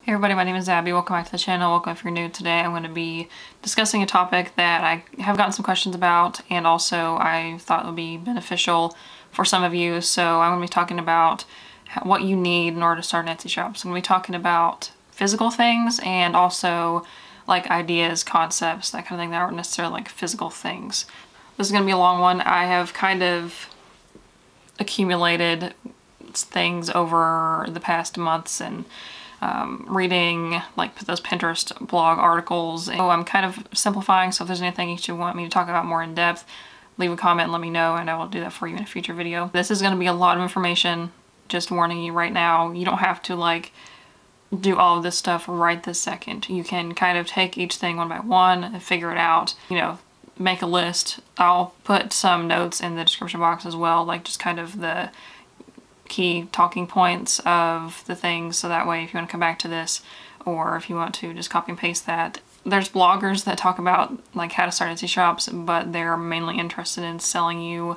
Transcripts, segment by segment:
Hey everybody, my name is Abby. Welcome back to the channel. Welcome if you're new. Today I'm going to be discussing a topic that I have gotten some questions about, and also I thought would be beneficial for some of you. So I'm going to be talking about what you need in order to start an Etsy shop. So I'm going to be talking about physical things and also like ideas, concepts, that kind of thing that aren't necessarily like physical things. This is going to be a long one. I have kind of accumulated things over the past months and reading like those Pinterest blog articles. So I'm kind of simplifying, so if there's anything you should want me to talk about more in depth, leave a comment and let me know and I will do that for you in a future video. This is going to be a lot of information, just warning you right now. You don't have to like do all of this stuff right this second. You can kind of take each thing one by one and figure it out, you know, make a list. I'll put some notes in the description box as well, like just kind of the key talking points of the things, so that way if you want to come back to this or if you want to just copy and paste that. There's bloggers that talk about like how to start Etsy shops, but they're mainly interested in selling you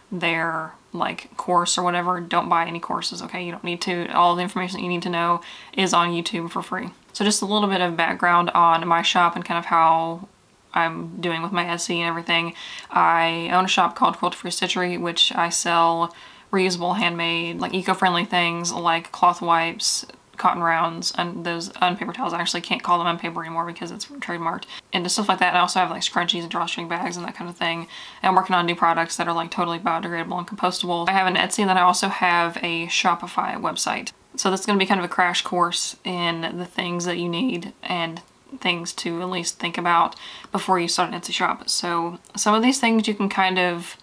their like course or whatever. Don't buy any courses, okay? You don't need to. All the information that you need to know is on YouTube for free. So just a little bit of background on my shop and kind of how I'm doing with my Etsy and everything. I own a shop called Quilt Free Stitchery, which I sell reusable, handmade, like eco-friendly things like cloth wipes, cotton rounds, and those unpaper towels. I actually can't call them unpaper anymore because it's trademarked, and just stuff like that. And I also have like scrunchies and drawstring bags and that kind of thing. And I'm working on new products that are like totally biodegradable and compostable. I have an Etsy, and then I also have a Shopify website. So this is going to be kind of a crash course in the things that you need and things to at least think about before you start an Etsy shop. So some of these things you can kind of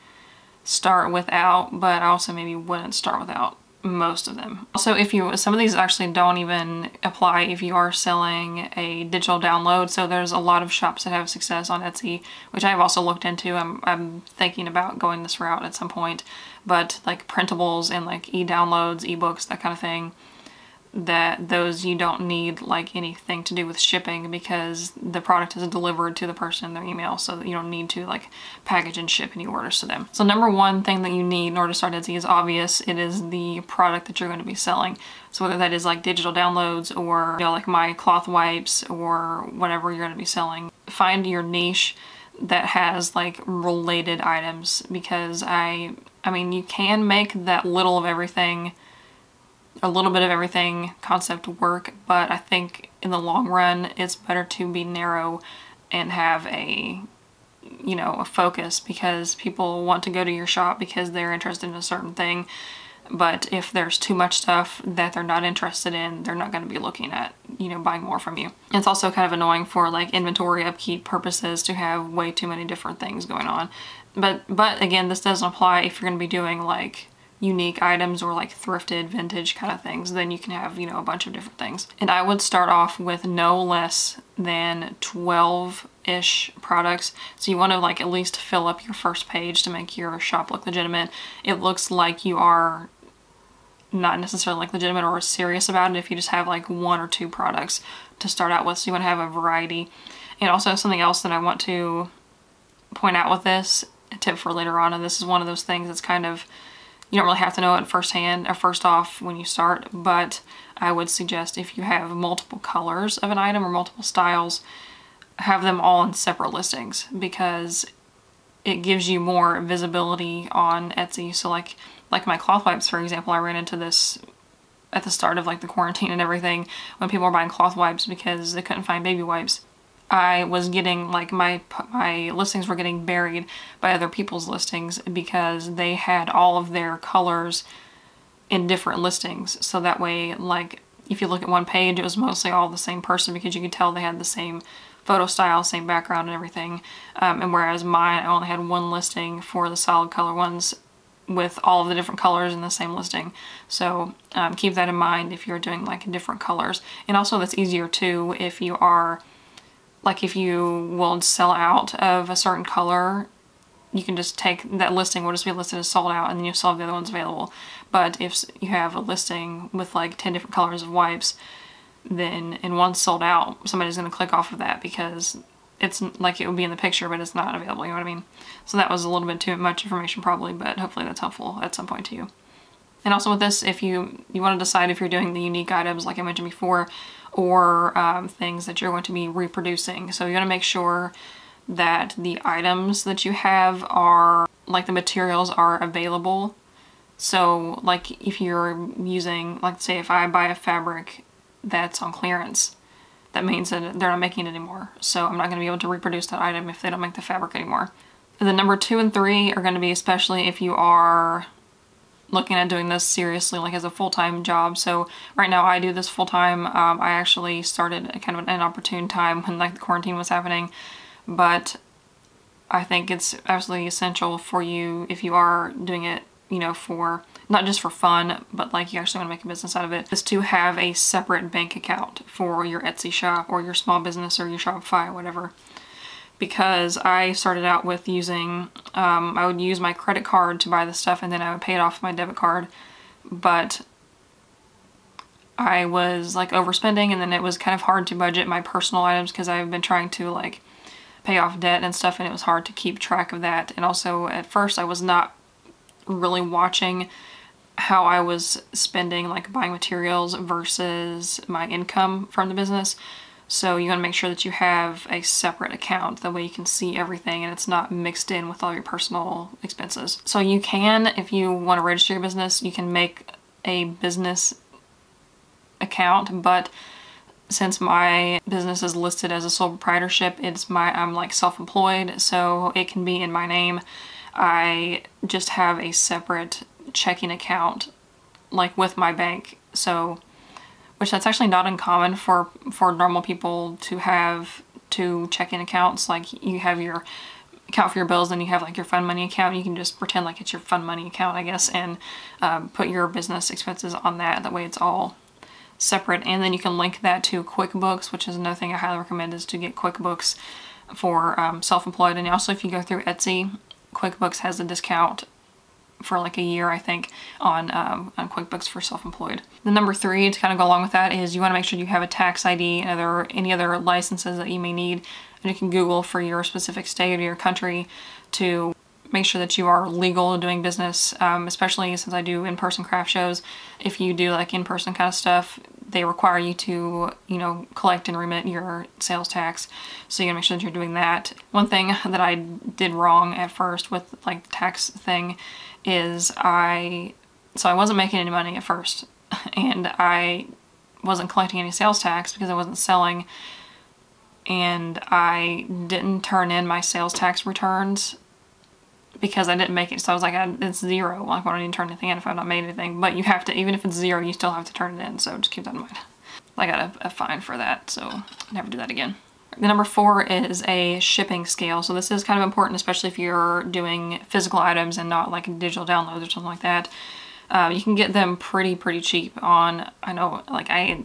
start without, but I also maybe wouldn't start without most of them. Also, some of these actually don't even apply if you are selling a digital download. So there's a lot of shops that have success on Etsy, which I've also looked into. I'm thinking about going this route at some point, but like printables and like e-downloads, ebooks, that kind of thing, that those you don't need like anything to do with shipping because the product is delivered to the person in their email, so that you don't need to like package and ship any orders to them. So number one thing that you need in order to start Etsy is obvious. It is the product that you're going to be selling. So whether that is like digital downloads or, you know, like my cloth wipes or whatever you're going to be selling, find your niche that has like related items, because I mean you can make that little of everything, a little bit of everything concept work, but I think in the long run it's better to be narrow and have a, you know, a focus, because people want to go to your shop because they're interested in a certain thing. But if there's too much stuff that they're not interested in, they're not going to be looking at, you know, buying more from you. It's also kind of annoying for like inventory upkeep purposes to have way too many different things going on. But again, this doesn't apply if you're going to be doing like unique items or like thrifted vintage kind of things. Then you can have, you know, a bunch of different things. And I would start off with no less than 12-ish products. So you want to like at least fill up your first page to make your shop look legitimate. It looks like you are not necessarily like legitimate or serious about it if you just have like one or two products to start out with. So you want to have a variety. And also something else that I want to point out with this, a tip for later on, and this is one of those things that's kind of, you don't really have to know it firsthand or first off when you start, but I would suggest if you have multiple colors of an item or multiple styles, have them all in separate listings, because it gives you more visibility on Etsy. So like my cloth wipes, for example, I ran into this at the start of like the quarantine and everything when people were buying cloth wipes because they couldn't find baby wipes. I was getting like my listings were getting buried by other people's listings because they had all of their colors in different listings. So that way, like if you look at one page, it was mostly all the same person because you could tell they had the same photo style, same background and everything. And whereas mine, I only had one listing for the solid color ones with all of the different colors in the same listing. So keep that in mind if you're doing like different colors. And also that's easier too if you are, like if you will sell out of a certain color, you can just take that listing, will just be listed as sold out, and then you still have the other ones available. But if you have a listing with like 10 different colors of wipes, then and one's sold out, somebody's going to click off of that because it's like it would be in the picture, but it's not available, you know what I mean? So that was a little bit too much information probably, but hopefully that's helpful at some point to you. And also with this, if you want to decide if you're doing the unique items like I mentioned before, or things that you're going to be reproducing. So you want to make sure that the items that you have are, like the materials are available. So like if you're using, like say if I buy a fabric that's on clearance, that means that they're not making it anymore. So I'm not going to be able to reproduce that item if they don't make the fabric anymore. And then number 2 and 3 are going to be especially if you are looking at doing this seriously, like as a full-time job. So right now I do this full-time. I actually started at kind of an inopportune time when like the quarantine was happening, but I think it's absolutely essential for you, if you are doing it, you know, for not just for fun, but like you actually want to make a business out of it, is to have a separate bank account for your Etsy shop or your small business or your Shopify or whatever. Because I started out with using, I would use my credit card to buy the stuff and then I would pay it off with my debit card, but I was like overspending, and then it was kind of hard to budget my personal items because I've been trying to like pay off debt and stuff, and it was hard to keep track of that. And also at first I was not really watching how I was spending, like buying materials versus my income from the business. So you want to make sure that you have a separate account, that way you can see everything and it's not mixed in with all your personal expenses. So you can, if you want to register your business, you can make a business account, but since my business is listed as a sole proprietorship, I'm like self-employed, so it can be in my name. I just have a separate checking account like with my bank, so which that's actually not uncommon for normal people to have two checking accounts. Like you have your account for your bills, and you have like your fun money account. You can just pretend like it's your fun money account, I guess, and put your business expenses on that. That way it's all separate. And then you can link that to QuickBooks, which is another thing I highly recommend, is to get QuickBooks for self-employed. And also if you go through Etsy, QuickBooks has a discount for like a year, I think, on QuickBooks for self-employed. The number 3 to kind of go along with that is you want to make sure you have a tax ID and any other licenses that you may need. And you can Google for your specific state or your country to make sure that you are legal doing business, especially since I do in-person craft shows. If you do like in-person kind of stuff, they require you to, you know, collect and remit your sales tax. So you gotta make sure that you're doing that. One thing that I did wrong at first with like the tax thing is I wasn't making any money at first, and I wasn't collecting any sales tax because I wasn't selling, and I didn't turn in my sales tax returns because I didn't make it. So I was like, it's 0. Like, I don't need to turn anything in if I've not made anything. But you have to, even if it's 0, you still have to turn it in. So just keep that in mind. I got a fine for that, so never do that again. The number 4 is a shipping scale. So this is kind of important, especially if you're doing physical items and not like digital downloads or something like that. You can get them pretty cheap on, I know, like I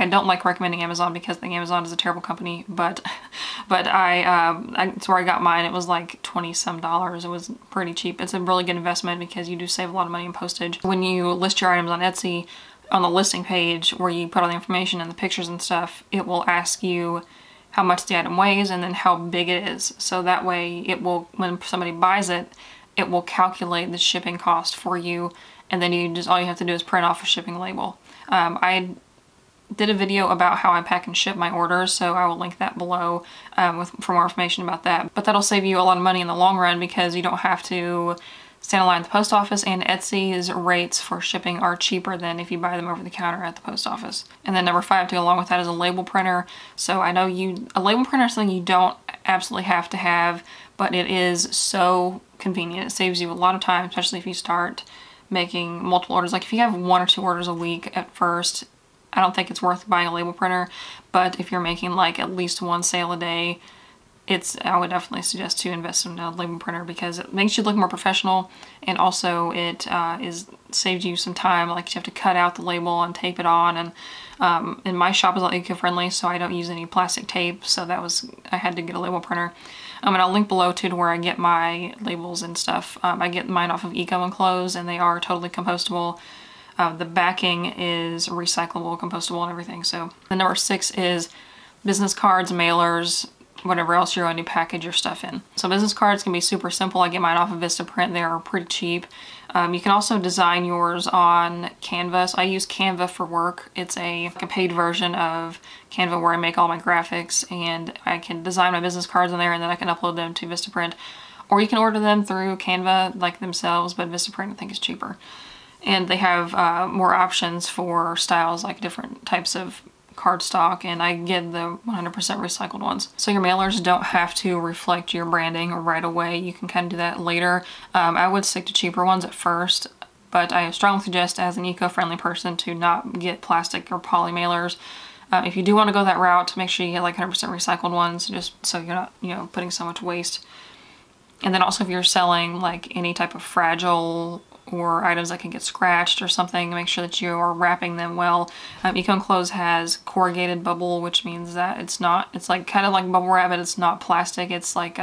don't like recommending Amazon because I think Amazon is a terrible company, but it's where I got mine. It was like $20-some. It was pretty cheap. It's a really good investment because you do save a lot of money in postage. When you list your items on Etsy, on the listing page where you put all the information and the pictures and stuff, it will ask you how much the item weighs and then how big it is. So that way it will, when somebody buys it, it will calculate the shipping cost for you, and then all you have to do is print off a shipping label. I did a video about how I pack and ship my orders, so I will link that below for more information about that. But that'll save you a lot of money in the long run because you don't have to stand in line at the post office, and Etsy's rates for shipping are cheaper than if you buy them over the counter at the post office. And then number 5 to go along with that is a label printer. So I know a label printer is something you don't absolutely have to have, but it is so convenient. It saves you a lot of time, especially if you start making multiple orders. Like if you have 1 or 2 orders a week at first, I don't think it's worth buying a label printer, but if you're making like at least 1 sale a day, I would definitely suggest to invest in a label printer because it makes you look more professional, and also it saves you some time. Like you have to cut out the label and tape it on, and my shop is all eco-friendly, so I don't use any plastic tape, so I had to get a label printer. And I'll link below too to where I get my labels and stuff. I get mine off of Eco Enclosed, and they are totally compostable. The backing is recyclable, compostable, and everything. So the number 6 is business cards, mailers, whatever else you're going to package your stuff in. So business cards can be super simple. I get mine off of Vistaprint. They are pretty cheap. You can also design yours on Canva. I use Canva for work. It's like a paid version of Canva where I make all my graphics, and I can design my business cards in there, and then I can upload them to Vistaprint. Or you can order them through Canva like themselves, but Vistaprint I think is cheaper. And they have more options for styles, like different types of cardstock, and I get the 100% recycled ones. So your mailers don't have to reflect your branding right away. You can kind of do that later. I would stick to cheaper ones at first, but I strongly suggest as an eco-friendly person to not get plastic or poly mailers. If you do want to go that route, make sure you get like 100% recycled ones, just so you're not, putting so much waste. And then also if you're selling like any type of fragile or items that can get scratched or something, make sure that you are wrapping them well. Eco-Enclosed has corrugated bubble, which means that it's like kind of like bubble wrap, but it's not plastic. It's like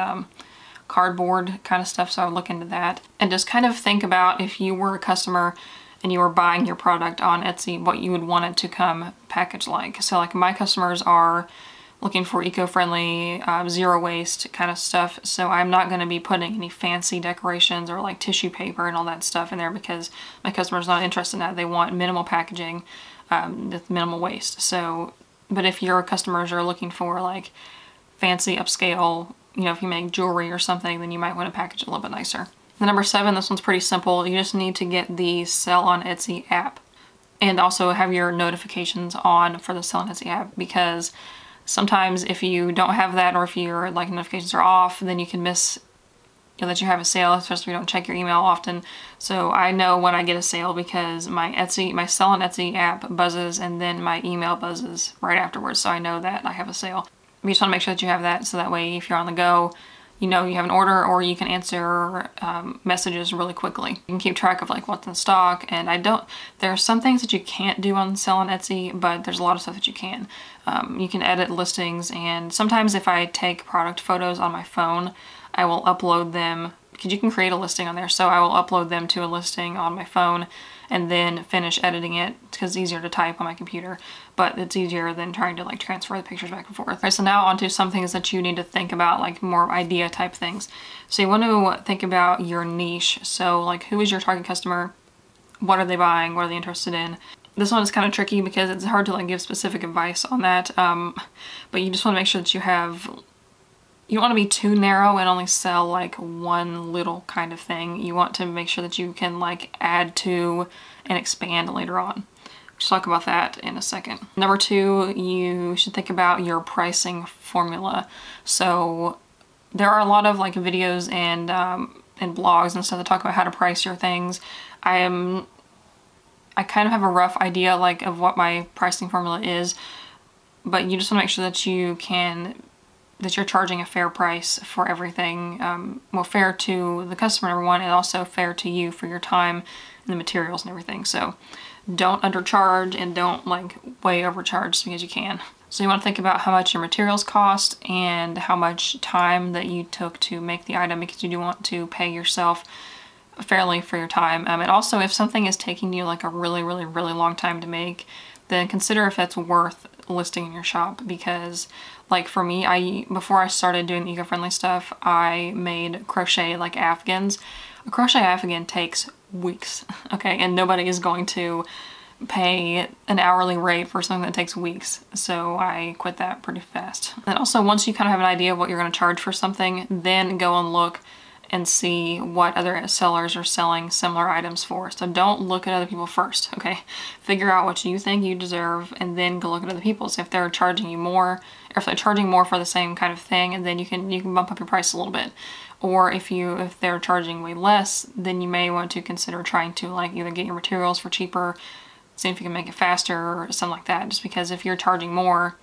cardboard kind of stuff, so I would look into that. And just kind of think about if you were a customer and you were buying your product on Etsy, what you would want it to come packaged like. So like my customers are looking for eco-friendly, zero waste kind of stuff. So I'm not going to be putting any fancy decorations or like tissue paper and all that stuff in there because my customer's not interested in that. They want minimal packaging with minimal waste. So, but if your customers are looking for like fancy upscale, if you make jewelry or something, then you might want to package it a little bit nicer. The number 7, this one's pretty simple. You just need to get the Sell on Etsy app and also have your notifications on for the Sell on Etsy app, because sometimes if you don't have that, or if your like notifications are off, then you can miss that you have a sale, especially if you don't check your email often. So I know when I get a sale because my Sell on Etsy app buzzes and then my email buzzes right afterwards. So I know that I have a sale. You just want to make sure that you have that, so that way if you're on the go, you have an order, or you can answer messages really quickly. You can keep track of like what's in stock, and there are some things that you can't do on Sell on Etsy, but there's a lot of stuff that you can. You can edit listings, and sometimes if I take product photos on my phone, I will upload them, because you can create a listing on there, so I will upload them to a listing on my phone and then finish editing it, because it's easier to type on my computer, but it's easier than trying to like transfer the pictures back and forth. All right, so now onto some things that you need to think about, like more idea type things. So you want to think about your niche. So like, who is your target customer? What are they buying? What are they interested in? This one is kind of tricky because it's hard to like give specific advice on that, but you just want to make sure that you don't want to be too narrow and only sell like one little kind of thing. You want to make sure that you can like add to and expand later on. We'll talk about that in a second. Number 2, you should think about your pricing formula. So there are a lot of like videos and blogs and stuff that talk about how to price your things. I kind of have a rough idea like of what my pricing formula is, but you just want to make sure that you're charging a fair price for everything. Well, fair to the customer, number 1, and also fair to you for your time and the materials and everything. So don't undercharge and don't like way overcharge just because you can. So you want to think about how much your materials cost and how much time that you took to make the item, because you do want to pay yourself fairly for your time. And also, if something is taking you like a really, really, really long time to make, then consider if that's worth listing in your shop. Because like for me, before I started doing the eco-friendly stuff, I made crochet like afghans. A crochet afghan takes weeks, okay? And nobody is going to pay an hourly rate for something that takes weeks. So I quit that pretty fast. And also, once you kind of have an idea of what you're going to charge for something, then go and look and see what other sellers are selling similar items for. So don't look at other people first, okay? Figure out what you think you deserve and then go look at other people's. If they're charging you more, or if they're charging more for the same kind of thing, and then you can bump up your price a little bit. Or if they're charging way less, then you may want to consider trying to like either get your materials for cheaper, see if you can make it faster or something like that. Just because if you're charging more,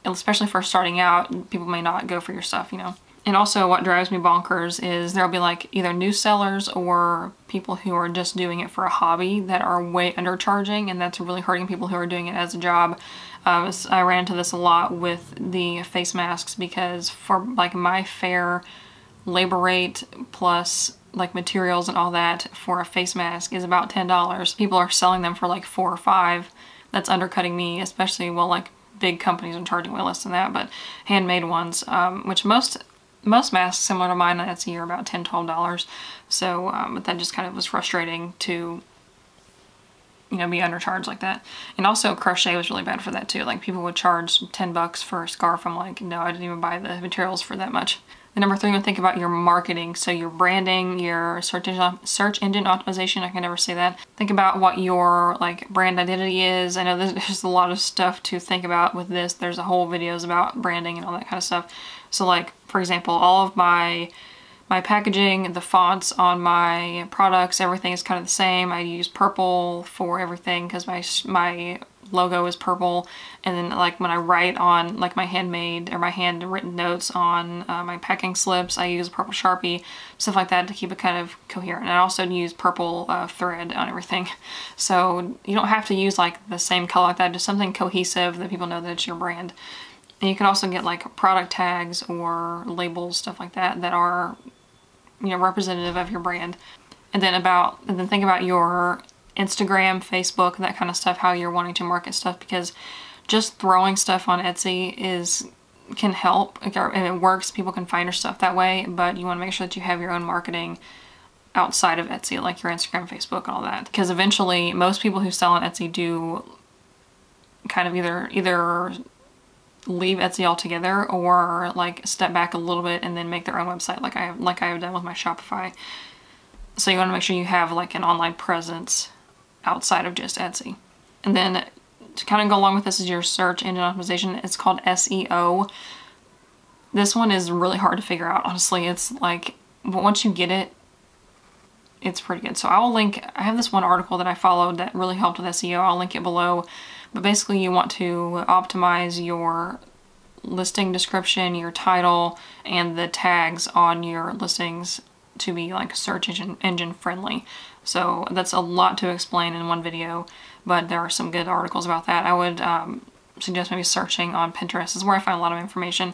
especially for starting out, people may not go for your stuff, And also what drives me bonkers is there'll be like either new sellers or people who are just doing it for a hobby that are way undercharging, and that's really hurting people who are doing it as a job. I ran into this a lot with the face masks, because for like my fair labor rate plus like materials and all that for a face mask is about $10. People are selling them for like $4 or $5. That's undercutting me, especially, well, like big companies are charging way less than that, but handmade ones, which most masks similar to mine on Etsy are about $10, $12. So but that just kind of was frustrating to, you know, be undercharged like that. And also crochet was really bad for that too. Like people would charge $10 for a scarf. I'm like, no, I didn't even buy the materials for that much. And number 3, I'm gonna think about your marketing. So your branding, your search engine optimization, I can never say that. Think about what your like brand identity is. I know there's a lot of stuff to think about with this. There's a whole videos about branding and all that kind of stuff. So like, for example, all of my packaging, the fonts on my products, everything is kind of the same. I use purple for everything because my logo is purple. And then like when I write on like my handmade or my handwritten notes on my packing slips, I use a purple Sharpie, stuff like that to keep it kind of coherent. And I also use purple thread on everything. So you don't have to use like the same color like that, just something cohesive that people know that it's your brand. And you can also get like product tags or labels, stuff like that, that are, you know, representative of your brand. And then think about your Instagram, Facebook, that kind of stuff, how you're wanting to market stuff, because just throwing stuff on Etsy can help, and it works. People can find your stuff that way, but you want to make sure that you have your own marketing outside of Etsy, like your Instagram, Facebook, and all that. Because eventually, most people who sell on Etsy do kind of either leave Etsy altogether or like step back a little bit and then make their own website, like I have done with my Shopify. So you want to make sure you have like an online presence outside of just Etsy. And then to kind of go along with this is your search engine optimization. It's called SEO. This one is really hard to figure out, honestly. It's like, but once you get it, it's pretty good. So I have this one article that I followed that really helped with SEO. I'll link it below. But basically you want to optimize your listing description, your title, and the tags on your listings to be like search engine friendly. So that's a lot to explain in one video, but there are some good articles about that. I would suggest maybe searching on Pinterest. This is where I find a lot of information.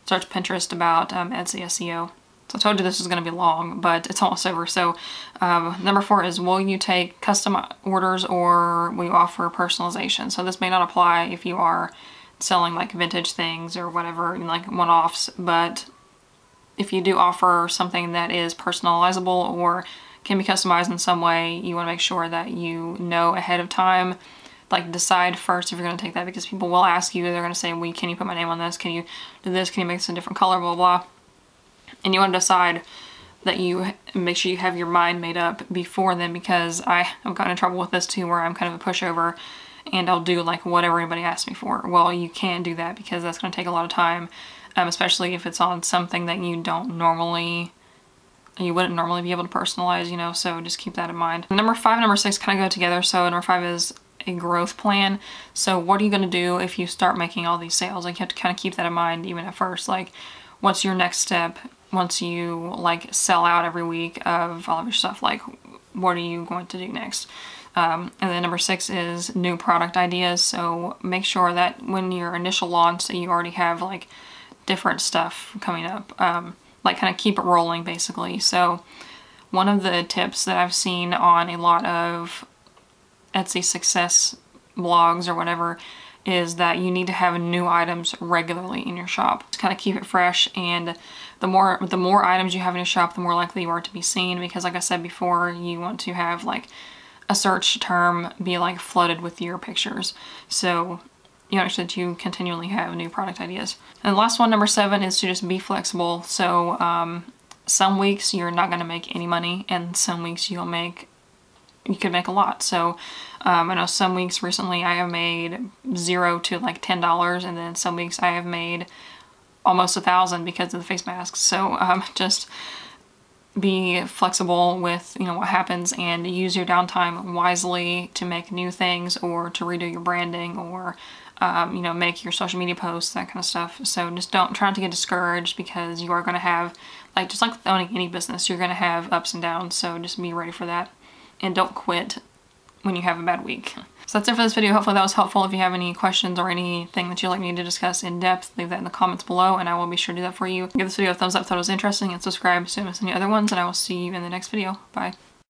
Search Pinterest about Etsy SEO. So I told you this was going to be long, but it's almost over. So number 4 is, will you take custom orders or will you offer personalization? So this may not apply if you are selling like vintage things or whatever, like one-offs, but if you do offer something that is personalizable or can be customized in some way, you want to make sure that you know ahead of time. Like decide first if you're going to take that, because people will ask you, they're going to say, well, can you put my name on this? Can you do this? Can you make this a different color? Blah, blah. And you want to decide that you make sure you have your mind made up before then, because I've gotten in trouble with this too, where I'm kind of a pushover and I'll do like whatever anybody asks me for. Well, you can't do that because that's going to take a lot of time, especially if it's on something that you wouldn't normally be able to personalize, you know, so just keep that in mind. Number 5 and number 6 kind of go together. So number 5 is a growth plan. So what are you going to do if you start making all these sales? Like you have to kind of keep that in mind even at first. Like what's your next step once you like sell out every week of all of your stuff? Like what are you going to do next? And then number 6 is new product ideas. So make sure that when your initial launch that you already have like different stuff coming up. Like kind of keep it rolling basically. So one of the tips that I've seen on a lot of Etsy success blogs or whatever is that you need to have new items regularly in your shop to kind of keep it fresh. And the more items you have in your shop, the more likely you are to be seen, because like I said before, you want to have like a search term be like flooded with your pictures. So you know, that you continually have new product ideas. And the last one, number 7, is to just be flexible. So some weeks you're not going to make any money, and some weeks you could make a lot. So I know some weeks recently I have made $0 to like $10, and then some weeks I have made almost $1,000 because of the face masks. So just be flexible with, you know, what happens, and use your downtime wisely to make new things or to redo your branding or you know, make your social media posts, that kind of stuff. So just try not to get discouraged, because you are going to have, like, just like with owning any business, you're going to have ups and downs. So just be ready for that, and don't quit when you have a bad week. So that's it for this video. Hopefully that was helpful. If you have any questions or anything that you'd like me to discuss in depth, leave that in the comments below and I will be sure to do that for you. Give this video a thumbs up if that was interesting, and subscribe so you don't miss any other ones, and I will see you in the next video. Bye.